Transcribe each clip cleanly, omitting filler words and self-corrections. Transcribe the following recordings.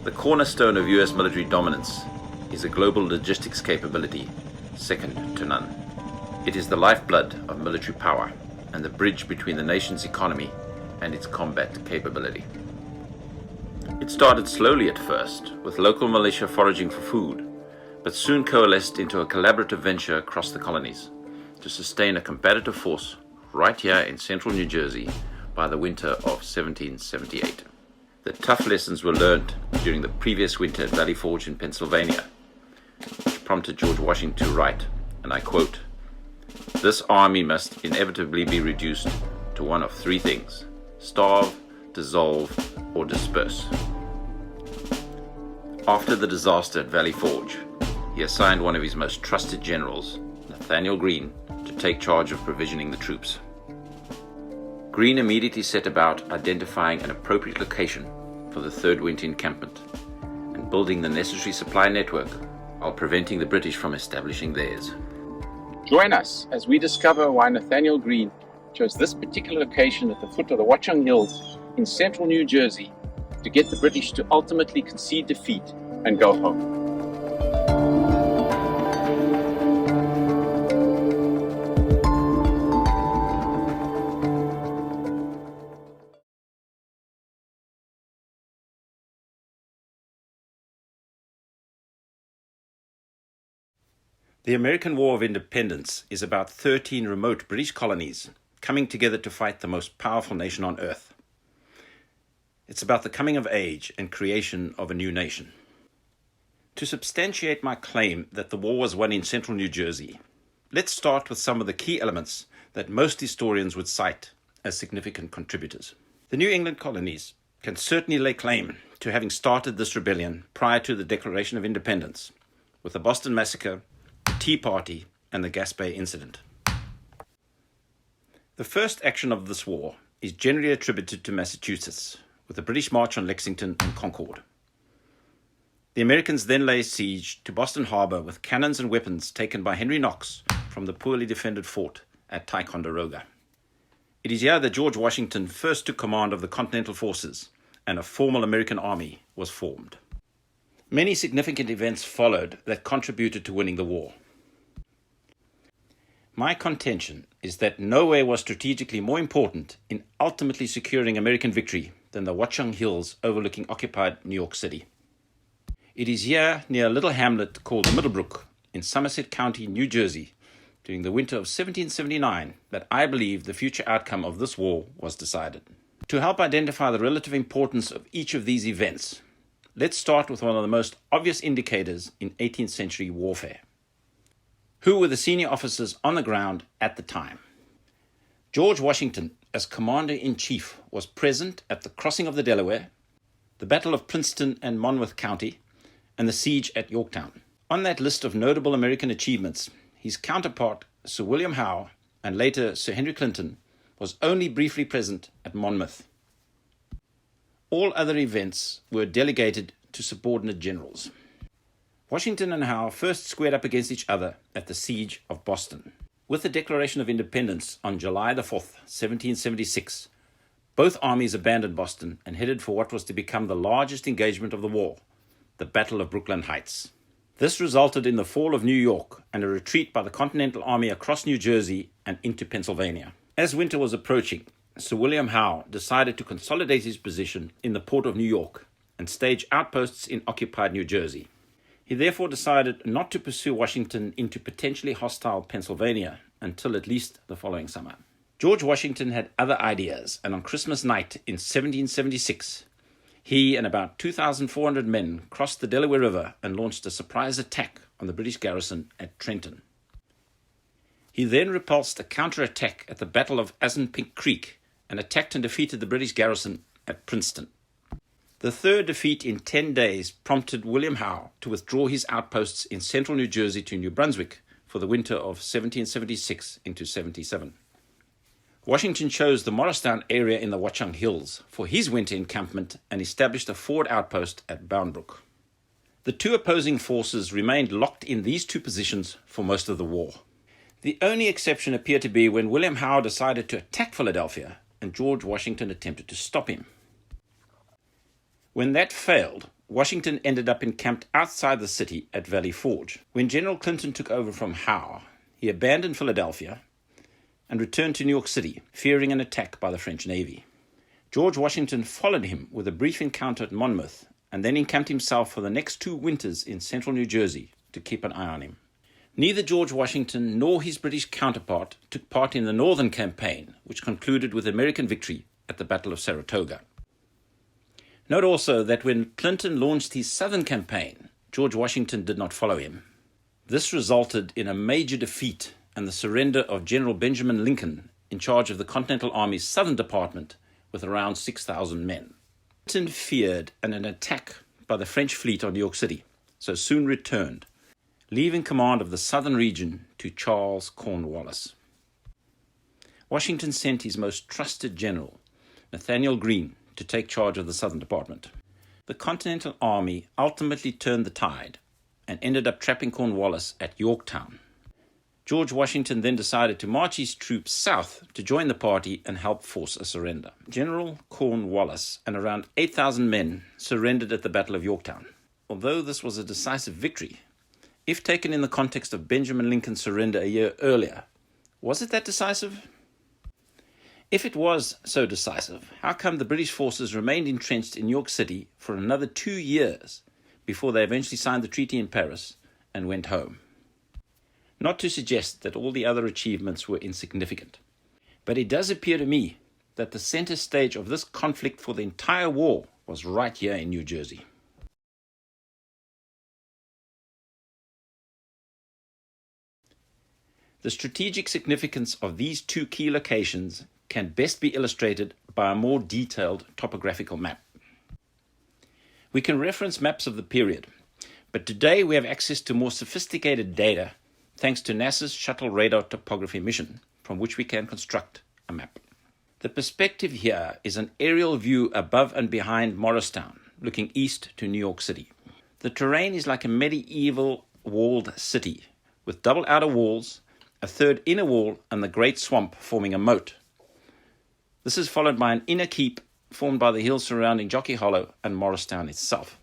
The cornerstone of US military dominance is a global logistics capability second to none. It is the lifeblood of military power and the bridge between the nation's economy and its combat capability. It started slowly at first, with local militia foraging for food, but soon coalesced into a collaborative venture across the colonies to sustain a competitive force right here in central New Jersey by the winter of 1778. The tough lessons were learned during the previous winter at Valley Forge in Pennsylvania, which prompted George Washington to write, and I quote, "This army must inevitably be reduced to one of three things: starve, dissolve, or disperse." After the disaster at Valley Forge, he assigned one of his most trusted generals, Nathanael Greene, to take charge of provisioning the troops. Greene immediately set about identifying an appropriate location for the third winter encampment and building the necessary supply network while preventing the British from establishing theirs. Join us as we discover why Nathanael Greene chose this particular location at the foot of the Watchung Hills in central New Jersey to get the British to ultimately concede defeat and go home. The American War of Independence is about 13 remote British colonies coming together to fight the most powerful nation on earth. It's about the coming of age and creation of a new nation. To substantiate my claim that the war was won in central New Jersey, let's start with some of the key elements that most historians would cite as significant contributors. The New England colonies can certainly lay claim to having started this rebellion prior to the Declaration of Independence, with the Boston Massacre, the Tea Party, and the Gaspé Incident. The first action of this war is generally attributed to Massachusetts, with the British march on Lexington and Concord. The Americans then lay siege to Boston Harbor with cannons and weapons taken by Henry Knox from the poorly defended fort at Ticonderoga. It is here that George Washington first took command of the Continental forces and a formal American army was formed. Many significant events followed that contributed to winning the war. My contention is that nowhere was strategically more important in ultimately securing American victory than the Watchung Hills overlooking occupied New York City. It is here near a little hamlet called Middlebrook in Somerset County, New Jersey, during the winter of 1779 that I believe the future outcome of this war was decided. To help identify the relative importance of each of these events, let's start with one of the most obvious indicators in 18th century warfare. Who were the senior officers on the ground at the time? George Washington, as Commander-in-Chief, was present at the crossing of the Delaware, the Battle of Princeton and Monmouth County, and the siege at Yorktown. On that list of notable American achievements, his counterpart, Sir William Howe, and later Sir Henry Clinton, was only briefly present at Monmouth. All other events were delegated to subordinate generals. Washington and Howe first squared up against each other at the Siege of Boston. With the Declaration of Independence on July the 4th, 1776, both armies abandoned Boston and headed for what was to become the largest engagement of the war, the Battle of Brooklyn Heights. This resulted in the fall of New York and a retreat by the Continental Army across New Jersey and into Pennsylvania. As winter was approaching, Sir William Howe decided to consolidate his position in the port of New York and stage outposts in occupied New Jersey. He therefore decided not to pursue Washington into potentially hostile Pennsylvania until at least the following summer. George Washington had other ideas, and on Christmas night in 1776, he and about 2,400 men crossed the Delaware River and launched a surprise attack on the British garrison at Trenton. He then repulsed a counterattack at the Battle of Assunpink Creek and attacked and defeated the British garrison at Princeton. The third defeat in 10 days prompted William Howe to withdraw his outposts in central New Jersey to New Brunswick for the winter of 1776 into 77. Washington chose the Morristown area in the Watchung Hills for his winter encampment and established a forward outpost at Boundbrook. The two opposing forces remained locked in these two positions for most of the war. The only exception appeared to be when William Howe decided to attack Philadelphia and George Washington attempted to stop him. When that failed, Washington ended up encamped outside the city at Valley Forge. When General Clinton took over from Howe, he abandoned Philadelphia and returned to New York City, fearing an attack by the French Navy. George Washington followed him with a brief encounter at Monmouth and then encamped himself for the next 2 winters in central New Jersey to keep an eye on him. Neither George Washington nor his British counterpart took part in the Northern Campaign, which concluded with American victory at the Battle of Saratoga. Note also that when Clinton launched his Southern Campaign, George Washington did not follow him. This resulted in a major defeat and the surrender of General Benjamin Lincoln in charge of the Continental Army's Southern Department with around 6,000 men. Clinton feared an attack by the French fleet on New York City, so soon returned, leaving command of the southern region to Charles Cornwallis. Washington sent his most trusted general, Nathanael Greene, to take charge of the Southern Department. The Continental Army ultimately turned the tide and ended up trapping Cornwallis at Yorktown. George Washington then decided to march his troops south to join the party and help force a surrender. General Cornwallis and around 8,000 men surrendered at the Battle of Yorktown. Although this was a decisive victory, if taken in the context of Benjamin Lincoln's surrender a year earlier, was it that decisive? If it was so decisive, how come the British forces remained entrenched in New York City for another 2 years before they eventually signed the treaty in Paris and went home? Not to suggest that all the other achievements were insignificant, but it does appear to me that the center stage of this conflict for the entire war was right here in New Jersey. The strategic significance of these 2 key locations can best be illustrated by a more detailed topographical map. We can reference maps of the period, but today we have access to more sophisticated data thanks to NASA's Shuttle Radar Topography mission, from which we can construct a map. The perspective here is an aerial view above and behind Morristown, looking east to New York City. The terrain is like a medieval walled city, with double outer walls, a third inner wall, and the Great Swamp forming a moat. This is followed by an inner keep formed by the hills surrounding Jockey Hollow and Morristown itself.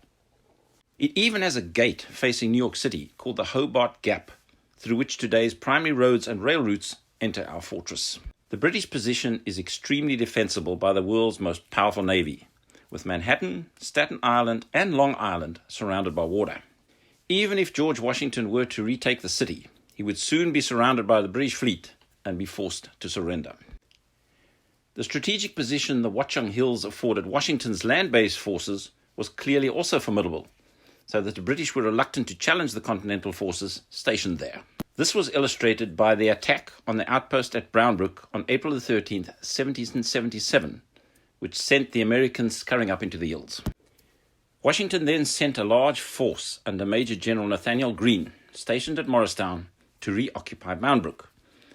It even has a gate facing New York City called the Hobart Gap, through which today's primary roads and rail routes enter our fortress. The British position is extremely defensible by the world's most powerful navy, with Manhattan, Staten Island, and Long Island surrounded by water. Even if George Washington were to retake the city, he would soon be surrounded by the British fleet and be forced to surrender. The strategic position the Watchung Hills afforded Washington's land-based forces was clearly also formidable, so that the British were reluctant to challenge the Continental forces stationed there. This was illustrated by the attack on the outpost at Brownbrook on April 13th, 1777, which sent the Americans scurrying up into the hills. Washington then sent a large force under Major General Nathanael Greene, stationed at Morristown, to reoccupy Brownbrook,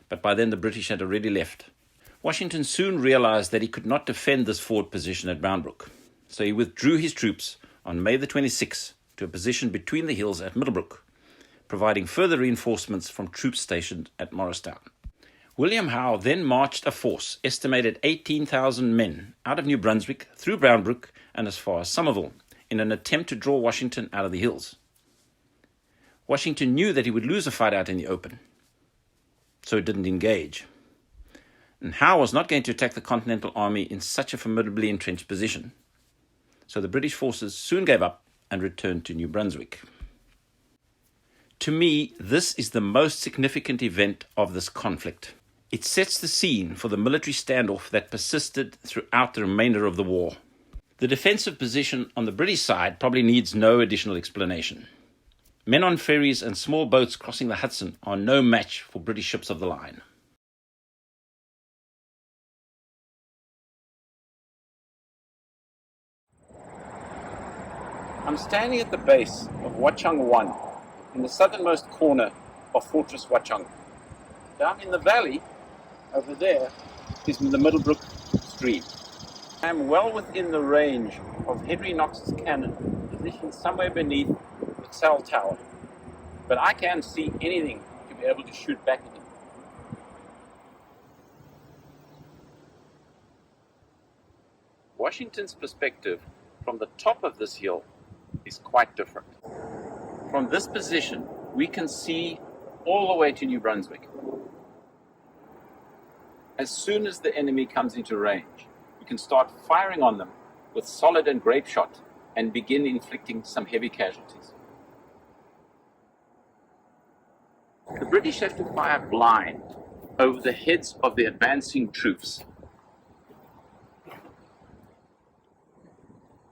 but by then the British had already left. Washington soon realized that he could not defend this forward position at Brownbrook, so he withdrew his troops on May the 26th to a position between the hills at Middlebrook, providing further reinforcements from troops stationed at Morristown. William Howe then marched a force, estimated 18,000 men, out of New Brunswick, through Brownbrook, and as far as Somerville, in an attempt to draw Washington out of the hills. Washington knew that he would lose a fight out in the open, so he didn't engage. And Howe was not going to attack the Continental Army in such a formidably entrenched position. So the British forces soon gave up and returned to New Brunswick. To me, this is the most significant event of this conflict. It sets the scene for the military standoff that persisted throughout the remainder of the war. The defensive position on the British side probably needs no additional explanation. Men on ferries and small boats crossing the Hudson are no match for British ships of the line. I'm standing at the base of Watchung 1, in the southernmost corner of Fortress Watchung. Down in the valley, over there, is the Middlebrook stream. I am well within the range of Henry Knox's cannon, positioned somewhere beneath the cell tower, but I can't see anything to be able to shoot back at him. Washington's perspective from the top of this hill is quite different. From this position, we can see all the way to New Brunswick. As soon as the enemy comes into range, we can start firing on them with solid and grape shot and begin inflicting some heavy casualties. The British have to fire blind over the heads of the advancing troops.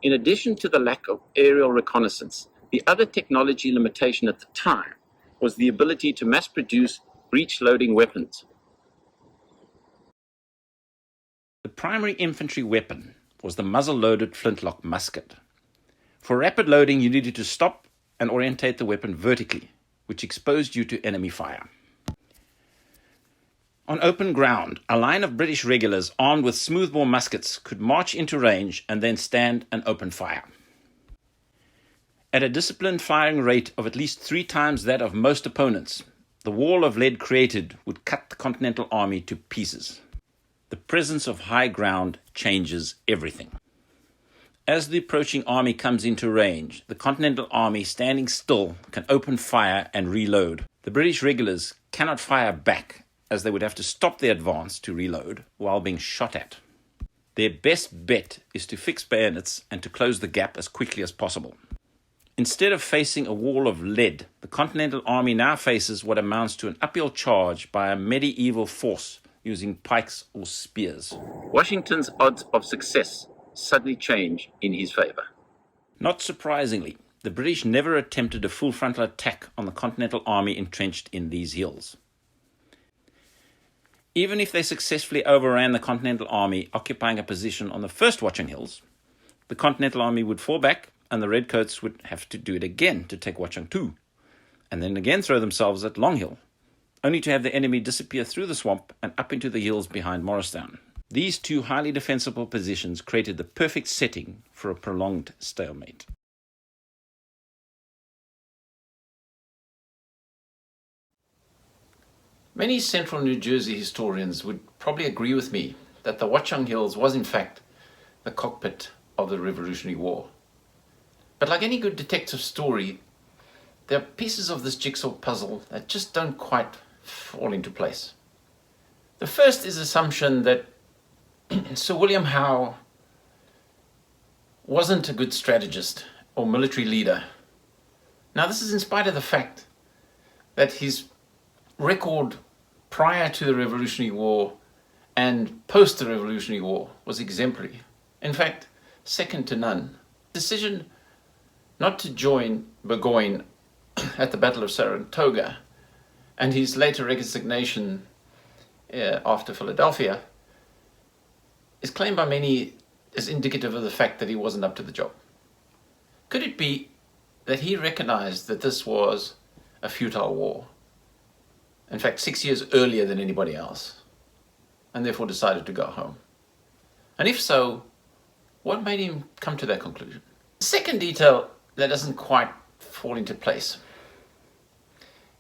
In addition to the lack of aerial reconnaissance, the other technology limitation at the time was the ability to mass produce breech-loading weapons. The primary infantry weapon was the muzzle-loaded flintlock musket. For rapid loading, you needed to stop and orientate the weapon vertically, which exposed you to enemy fire. On open ground, a line of British regulars armed with smoothbore muskets could march into range and then stand and open fire. At a disciplined firing rate of at least 3 times that of most opponents, the wall of lead created would cut the Continental Army to pieces. The presence of high ground changes everything. As the approaching army comes into range, the Continental Army, standing still, can open fire and reload. The British regulars cannot fire back, as they would have to stop their advance to reload while being shot at. Their best bet is to fix bayonets and to close the gap as quickly as possible. Instead of facing a wall of lead, the Continental Army now faces what amounts to an uphill charge by a medieval force using pikes or spears. Washington's odds of success suddenly change in his favor. Not surprisingly, the British never attempted a full frontal attack on the Continental Army entrenched in these hills. Even if they successfully overran the Continental Army occupying a position on the first Watchung Hills, the Continental Army would fall back and the Redcoats would have to do it again to take Watchung II, and then again throw themselves at Long Hill, only to have the enemy disappear through the swamp and up into the hills behind Morristown. These 2 highly defensible positions created the perfect setting for a prolonged stalemate. Many central New Jersey historians would probably agree with me that the Watchung Hills was in fact the cockpit of the Revolutionary War. But like any good detective story, there are pieces of this jigsaw puzzle that just don't quite fall into place. The first is the assumption that Sir William Howe wasn't a good strategist or military leader. Now, this is in spite of the fact that his record prior to the Revolutionary War and post the Revolutionary War was exemplary. In fact, second to none. Decision not to join Burgoyne at the Battle of Saratoga and his later resignation after Philadelphia is claimed by many as indicative of the fact that he wasn't up to the job. Could it be that he recognized that this was a futile war? In fact, 6 years earlier than anybody else, and therefore decided to go home? And if so, what made him come to that conclusion? The second detail that doesn't quite fall into place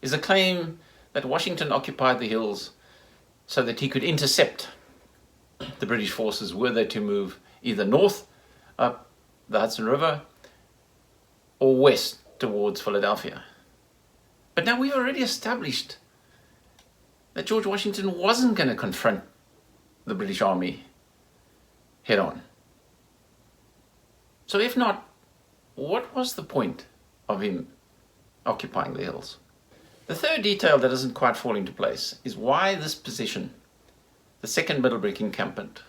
is a claim that Washington occupied the hills so that he could intercept the British forces were they to move either north up the Hudson River or west towards Philadelphia. But now we've already established that George Washington wasn't going to confront the British Army head on. So if not, what was the point of him occupying the hills? The third detail that doesn't quite fall into place is why this position, the second Middlebrook encampment,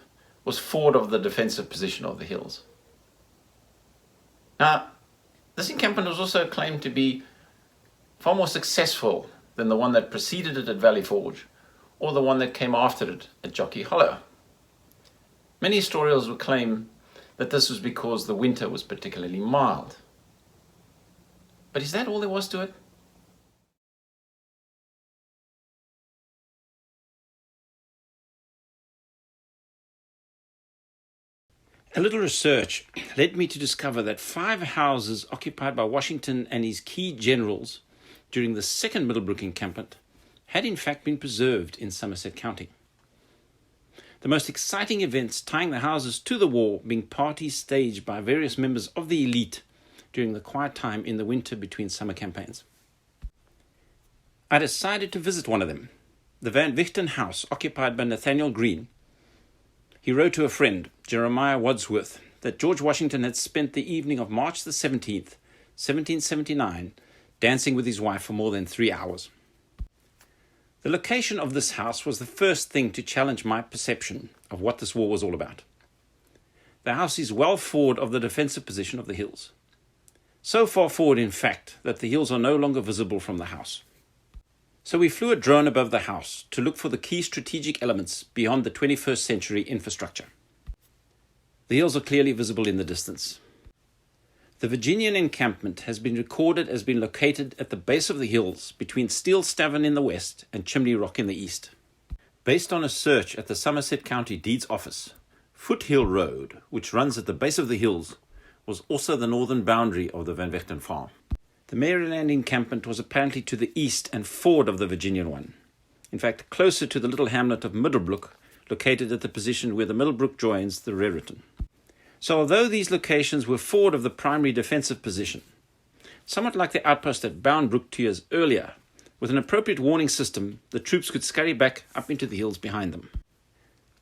was forward of the defensive position of the hills. Now, this encampment was also claimed to be far more successful than the one that preceded it at Valley Forge or the one that came after it at Jockey Hollow. Many historians would claim that this was because the winter was particularly mild. But is that all there was to it? A little research led me to discover that 5 houses occupied by Washington and his key generals during the second Middlebrook encampment had in fact been preserved in Somerset County. The most exciting events tying the houses to the war being parties staged by various members of the elite during the quiet time in the winter between summer campaigns. I decided to visit one of them, the Van Wichten house occupied by Nathanael Greene. He wrote to a friend, Jeremiah Wadsworth, that George Washington had spent the evening of March the 17th, 1779, dancing with his wife for more than 3 hours. The location of this house was the first thing to challenge my perception of what this war was all about. The house is well forward of the defensive position of the hills. So far forward, in fact, that the hills are no longer visible from the house. So we flew a drone above the house to look for the key strategic elements beyond the 21st century infrastructure. The hills are clearly visible in the distance. The Virginian encampment has been recorded as being located at the base of the hills between Steel Stavern in the west and Chimney Rock in the east. Based on a search at the Somerset County Deeds Office, Foothill Road, which runs at the base of the hills, was also the northern boundary of the Van Wichten farm. The Maryland encampment was apparently to the east and forward of the Virginian one. In fact, closer to the little hamlet of Middlebrook, located at the position where the Middlebrook joins the Raritan. So although these locations were forward of the primary defensive position, somewhat like the outpost at Bound Brook 2 years earlier, with an appropriate warning system, the troops could scurry back up into the hills behind them.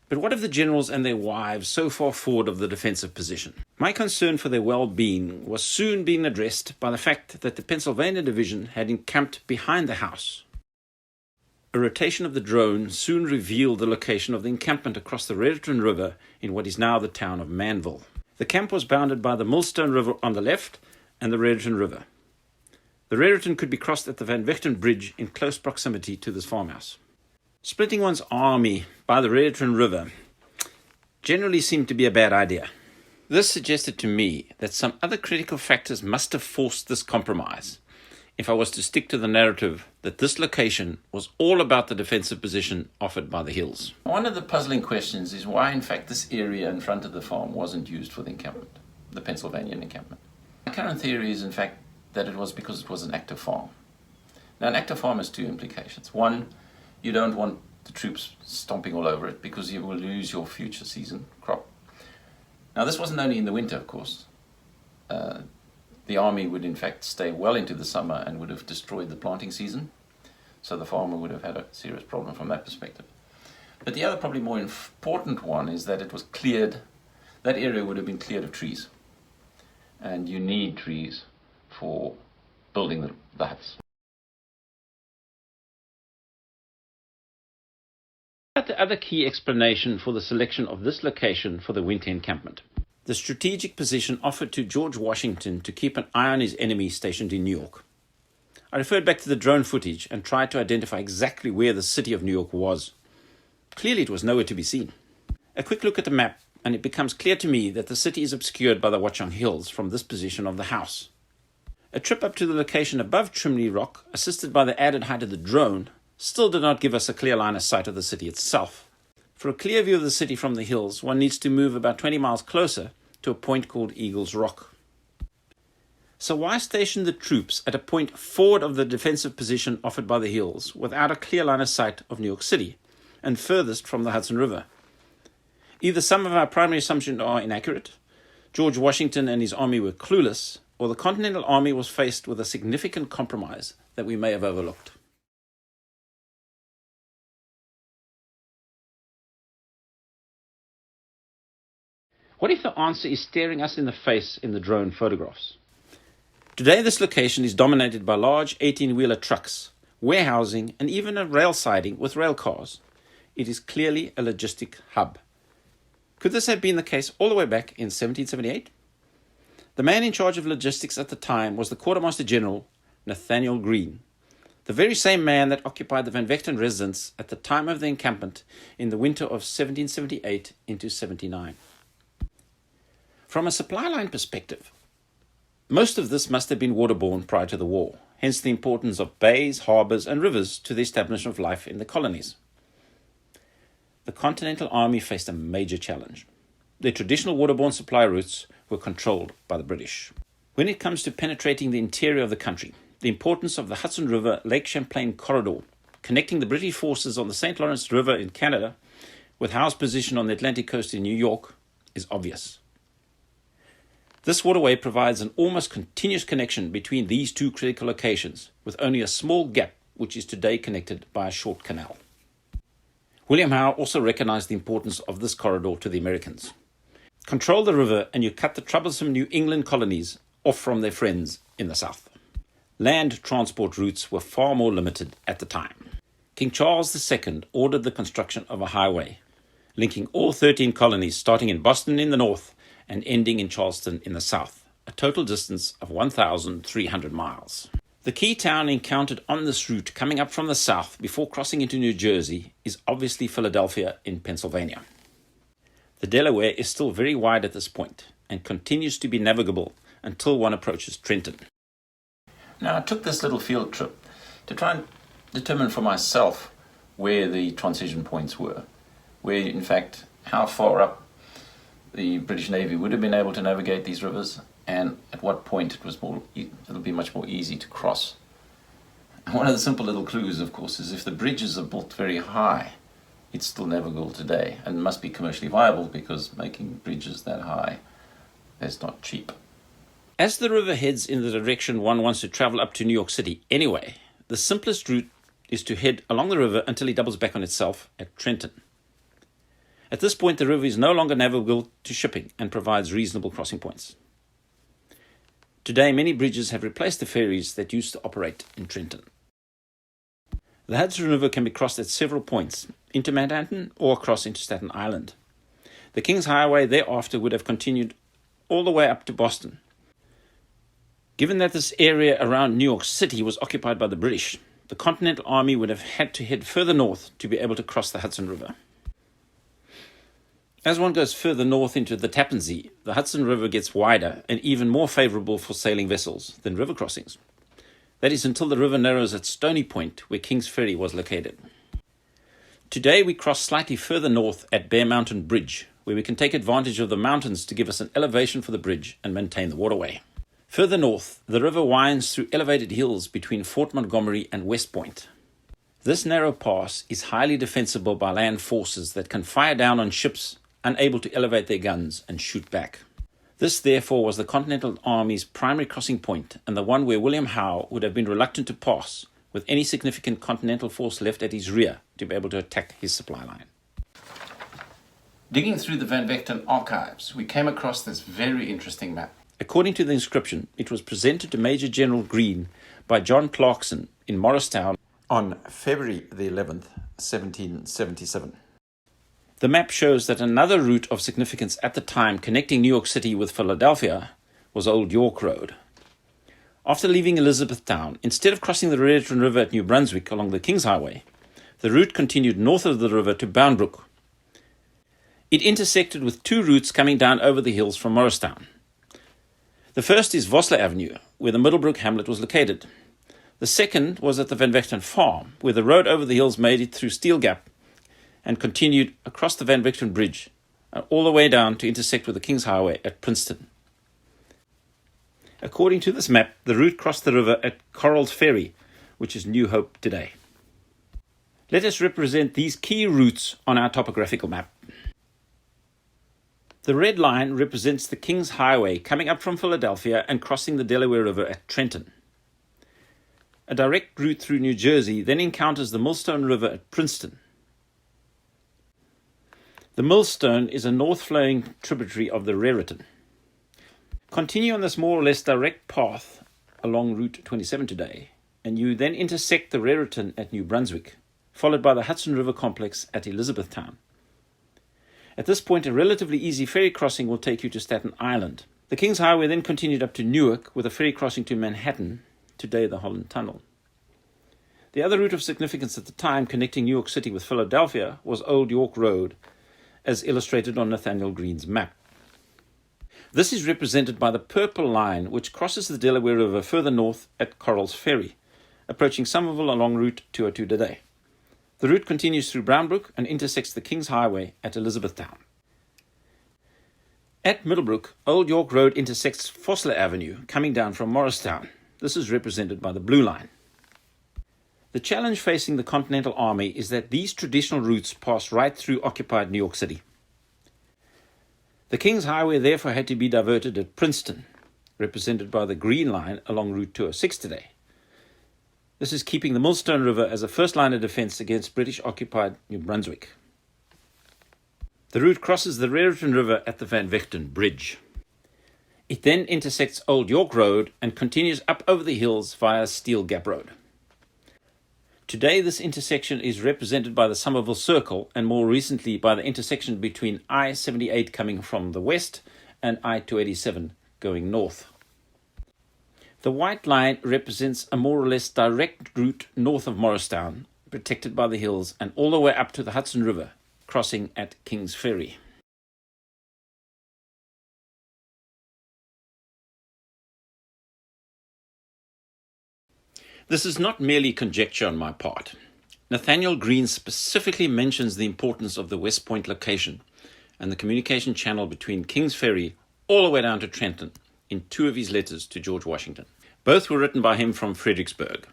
But what of the generals and their wives so far forward of the defensive position? My concern for their well-being was soon being addressed by the fact that the Pennsylvania Division had encamped behind the house. A rotation of the drone soon revealed the location of the encampment across the Raritan River in what is now the town of Manville. The camp was bounded by the Millstone River on the left and the Raritan River. The Raritan could be crossed at the Van Wichten Bridge in close proximity to this farmhouse. Splitting one's army by the Raritan River generally seemed to be a bad idea. This suggested to me that some other critical factors must have forced this compromise, if I was to stick to the narrative that this location was all about the defensive position offered by the hills. One of the puzzling questions is why, in fact, this area in front of the farm wasn't used for the encampment, the Pennsylvanian encampment. My current theory is, in fact, that it was because it was an active farm. Now, an active farm has two implications. One, you don't want the troops stomping all over it because you will lose your future season crop. Now, this wasn't only in the winter, of course. The army would in fact stay well into the summer and would have destroyed the planting season. So the farmer would have had a serious problem from that perspective. But the other, probably more important one, is that it was cleared, that area would have been cleared of trees. And you need trees for building the huts. The other key explanation for the selection of this location for the winter encampment: the strategic position offered to George Washington to keep an eye on his enemy stationed in New York. I referred back to the drone footage and tried to identify exactly where the city of New York was. Clearly it was nowhere to be seen. A quick look at the map and it becomes clear to me that the city is obscured by the Watchung Hills from this position of the house. A trip up to the location above Chimney Rock, assisted by the added height of the drone, still did not give us a clear line of sight of the city itself. For a clear view of the city from the hills, one needs to move about 20 miles closer to a point called Eagle's Rock. So why station the troops at a point forward of the defensive position offered by the hills without a clear line of sight of New York City, and furthest from the Hudson River? Either some of our primary assumptions are inaccurate, George Washington and his army were clueless, or the Continental Army was faced with a significant compromise that we may have overlooked. What if the answer is staring us in the face in the drone photographs? Today, this location is dominated by large 18-wheeler trucks, warehousing, and even a rail siding with rail cars. It is clearly a logistic hub. Could this have been the case all the way back in 1778? The man in charge of logistics at the time was the Quartermaster General, Nathanael Greene, the very same man that occupied the Van Wichten residence at the time of the encampment in the winter of 1778 into 79. From a supply line perspective, most of this must have been waterborne prior to the war, hence the importance of bays, harbours and rivers to the establishment of life in the colonies. The Continental Army faced a major challenge. Their traditional waterborne supply routes were controlled by the British. When it comes to penetrating the interior of the country, the importance of the Hudson River Lake Champlain corridor, connecting the British forces on the St. Lawrence River in Canada with Howe's position on the Atlantic coast in New York, is obvious. This waterway provides an almost continuous connection between these two critical locations, with only a small gap which is today connected by a short canal. William Howe also recognized the importance of this corridor to the Americans. Control the river and you cut the troublesome New England colonies off from their friends in the south. Land transport routes were far more limited at the time. King Charles II ordered the construction of a highway, linking all 13 colonies starting in Boston in the north and ending in Charleston in the south, a total distance of 1,300 miles. The key town encountered on this route coming up from the south before crossing into New Jersey is obviously Philadelphia in Pennsylvania. The Delaware is still very wide at this point and continues to be navigable until one approaches Trenton. Now, I took this little field trip to try and determine for myself where the transition points were, where in fact how far up the British Navy would have been able to navigate these rivers, and at what point it'll be much more easy to cross. And one of the simple little clues, of course, is if the bridges are built very high, it's still navigable today and must be commercially viable, because making bridges that high is not cheap. As the river heads in the direction one wants to travel up to New York City anyway, the simplest route is to head along the river until it doubles back on itself at Trenton. At this point, the river is no longer navigable to shipping and provides reasonable crossing points. Today, many bridges have replaced the ferries that used to operate in Trenton. The Hudson River can be crossed at several points, into Manhattan or across into Staten Island. The King's Highway thereafter would have continued all the way up to Boston. Given that this area around New York City was occupied by the British, the Continental Army would have had to head further north to be able to cross the Hudson River. As one goes further north into the Tappan Zee, the Hudson River gets wider and even more favorable for sailing vessels than river crossings. That is until the river narrows at Stony Point, where King's Ferry was located. Today we cross slightly further north at Bear Mountain Bridge, where we can take advantage of the mountains to give us an elevation for the bridge and maintain the waterway. Further north, the river winds through elevated hills between Fort Montgomery and West Point. This narrow pass is highly defensible by land forces that can fire down on ships unable to elevate their guns and shoot back. This, therefore, was the Continental Army's primary crossing point, and the one where William Howe would have been reluctant to pass, with any significant Continental force left at his rear to be able to attack his supply line. Digging through the Van Vechten archives, we came across this very interesting map. According to the inscription, it was presented to Major General Greene by John Clarkson in Morristown on February the 11th, 1777. The map shows that another route of significance at the time connecting New York City with Philadelphia was Old York Road. After leaving Elizabethtown, instead of crossing the Raritan River at New Brunswick along the King's Highway, the route continued north of the river to Bound Brook. It intersected with two routes coming down over the hills from Morristown. The first is Vossler Avenue, where the Middlebrook hamlet was located. The second was at the Van Vechten Farm, where the road over the hills made it through Steel Gap and continued across the Van Vechten Bridge all the way down to intersect with the King's Highway at Princeton. According to this map, the route crossed the river at Corrals Ferry, which is New Hope today. Let us represent these key routes on our topographical map. The red line represents the King's Highway coming up from Philadelphia and crossing the Delaware River at Trenton. A direct route through New Jersey then encounters the Millstone River at Princeton. The Millstone is a north-flowing tributary of the Raritan. Continue on this more or less direct path along Route 27 today, and you then intersect the Raritan at New Brunswick, followed by the Hudson River complex at Elizabethtown. At this point, a relatively easy ferry crossing will take you to Staten Island. The King's Highway then continued up to Newark with a ferry crossing to Manhattan, today the Holland Tunnel. The other route of significance at the time connecting New York City with Philadelphia was Old York Road, as illustrated on Nathanael Greene's map. This is represented by the purple line which crosses the Delaware River further north at Corrals Ferry, approaching Somerville along Route 202 today. The route continues through Bound Brook and intersects the King's Highway at Elizabethtown. At Middlebrook, Old York Road intersects Vossler Avenue coming down from Morristown. This is represented by the blue line. The challenge facing the Continental Army is that these traditional routes pass right through occupied New York City. The King's Highway therefore had to be diverted at Princeton, represented by the Green Line along Route 206 today. This is keeping the Millstone River as a first line of defense against British-occupied New Brunswick. The route crosses the Raritan River at the Van Vechten Bridge. It then intersects Old York Road and continues up over the hills via Steel Gap Road. Today, this intersection is represented by the Somerville Circle and more recently by the intersection between I-78 coming from the west and I-287 going north. The white line represents a more or less direct route north of Morristown, protected by the hills and all the way up to the Hudson River, crossing at King's Ferry. This is not merely conjecture on my part. Nathanael Greene specifically mentions the importance of the West Point location and the communication channel between King's Ferry all the way down to Trenton in two of his letters to George Washington. Both were written by him from Fredericksburg,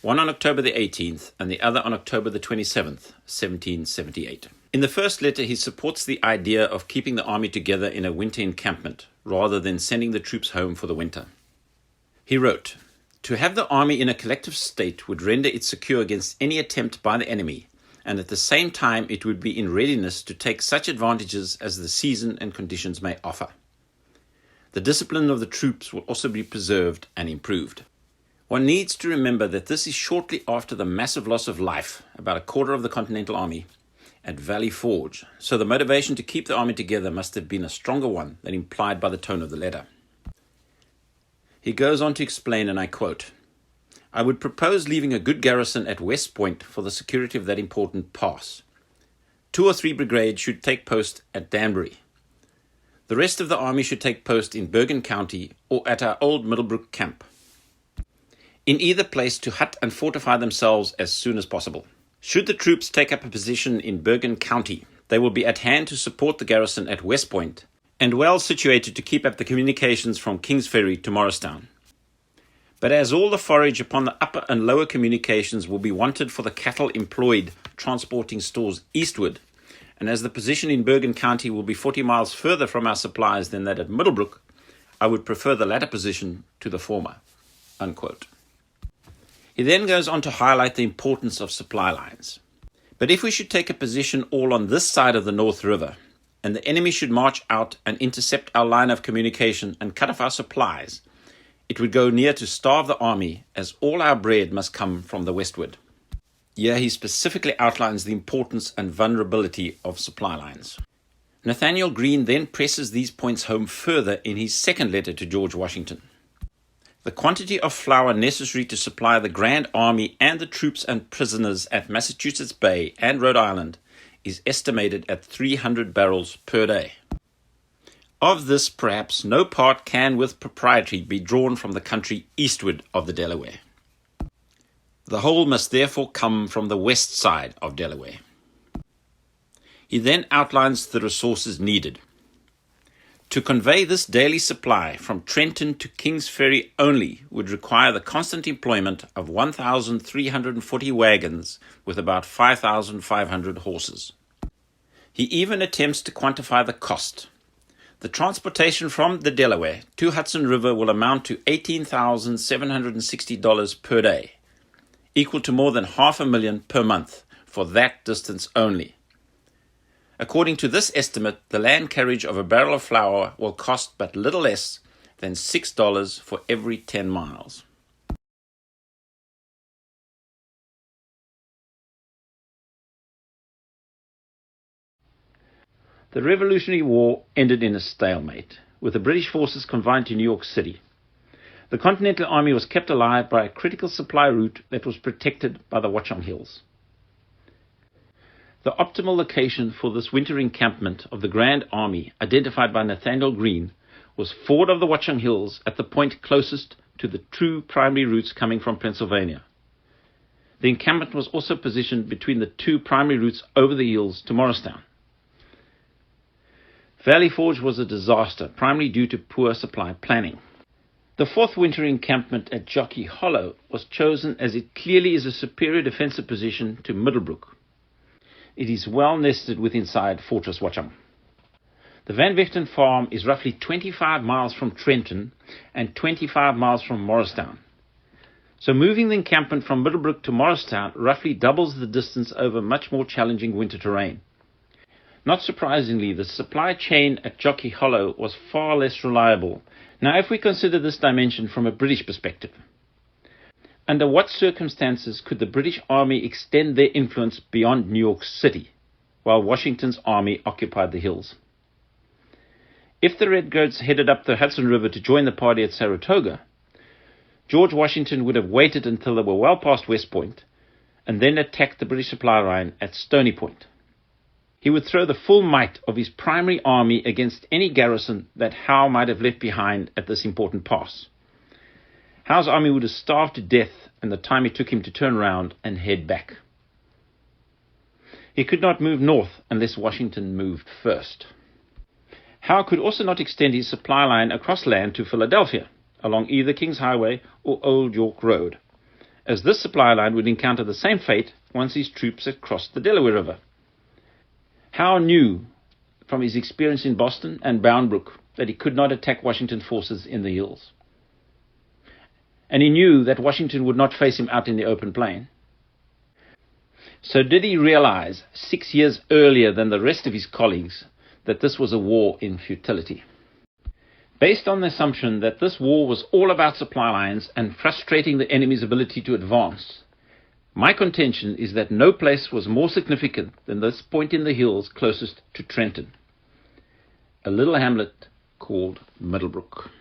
one on October the 18th and the other on October the 27th, 1778. In the first letter, he supports the idea of keeping the army together in a winter encampment rather than sending the troops home for the winter. He wrote, "To have the army in a collective state would render it secure against any attempt by the enemy, and at the same time it would be in readiness to take such advantages as the season and conditions may offer. The discipline of the troops will also be preserved and improved." One needs to remember that this is shortly after the massive loss of life, about a quarter of the Continental Army, at Valley Forge, so the motivation to keep the army together must have been a stronger one than implied by the tone of the letter. He goes on to explain, and I quote, "I would propose leaving a good garrison at West Point for the security of that important pass. 2 or 3 brigades should take post at Danbury. The rest of the army should take post in Bergen County or at our old Middlebrook camp. In either place to hut and fortify themselves as soon as possible. Should the troops take up a position in Bergen County, they will be at hand to support the garrison at West Point and well situated to keep up the communications from King's Ferry to Morristown. But as all the forage upon the upper and lower communications will be wanted for the cattle employed transporting stores eastward, and as the position in Bergen County will be 40 miles further from our supplies than that at Middlebrook, I would prefer the latter position to the former." Unquote. He then goes on to highlight the importance of supply lines. "But if we should take a position all on this side of the North River, and the enemy should march out and intercept our line of communication and cut off our supplies, it would go near to starve the army, as all our bread must come from the westward." Here he specifically outlines the importance and vulnerability of supply lines. Nathanael Greene then presses these points home further in his second letter to George Washington. "The quantity of flour necessary to supply the Grand Army and the troops and prisoners at Massachusetts Bay and Rhode Island is estimated at 300 barrels per day. Of this, perhaps no part can with propriety be drawn from the country eastward of the Delaware. The whole must therefore come from the west side of Delaware." He then outlines the resources needed. "To convey this daily supply from Trenton to King's Ferry only would require the constant employment of 1,340 wagons with about 5,500 horses. He even attempts to quantify the cost. The transportation from the Delaware to Hudson River will amount to $18,760 per day, equal to more than $500,000 per month for that distance only. According to this estimate, the land carriage of a barrel of flour will cost but little less than $6 for every 10 miles. The Revolutionary War ended in a stalemate, with the British forces confined to New York City. The Continental Army was kept alive by a critical supply route that was protected by the Watchung Hills. The optimal location for this winter encampment of the Grand Army, identified by Nathanael Greene, was forward of the Watchung Hills at the point closest to the true primary routes coming from Pennsylvania. The encampment was also positioned between the 2 primary routes over the hills to Morristown. Valley Forge was a disaster, primarily due to poor supply planning. The 4th winter encampment at Jockey Hollow was chosen as it clearly is a superior defensive position to Middlebrook. It is well nested with inside Fortress Watchung. The Van Vechten farm is roughly 25 miles from Trenton and 25 miles from Morristown. So moving the encampment from Middlebrook to Morristown roughly doubles the distance over much more challenging winter terrain. Not surprisingly, the supply chain at Jockey Hollow was far less reliable. Now, if we consider this dimension from a British perspective, under what circumstances could the British Army extend their influence beyond New York City, while Washington's army occupied the hills? If the Redcoats headed up the Hudson River to join the party at Saratoga, George Washington would have waited until they were well past West Point, and then attacked the British supply line at Stony Point. He would throw the full might of his primary army against any garrison that Howe might have left behind at this important pass. Howe's army would have starved to death in the time it took him to turn around and head back. He could not move north unless Washington moved first. Howe could also not extend his supply line across land to Philadelphia, along either King's Highway or Old York Road, as this supply line would encounter the same fate once his troops had crossed the Delaware River. Howe knew from his experience in Boston and Bound Brook that he could not attack Washington's forces in the hills. And he knew that Washington would not face him out in the open plain. So did he realize 6 years earlier than the rest of his colleagues that this was a war in futility? Based on the assumption that this war was all about supply lines and frustrating the enemy's ability to advance, my contention is that no place was more significant than this point in the hills closest to Trenton, a little hamlet called Middlebrook.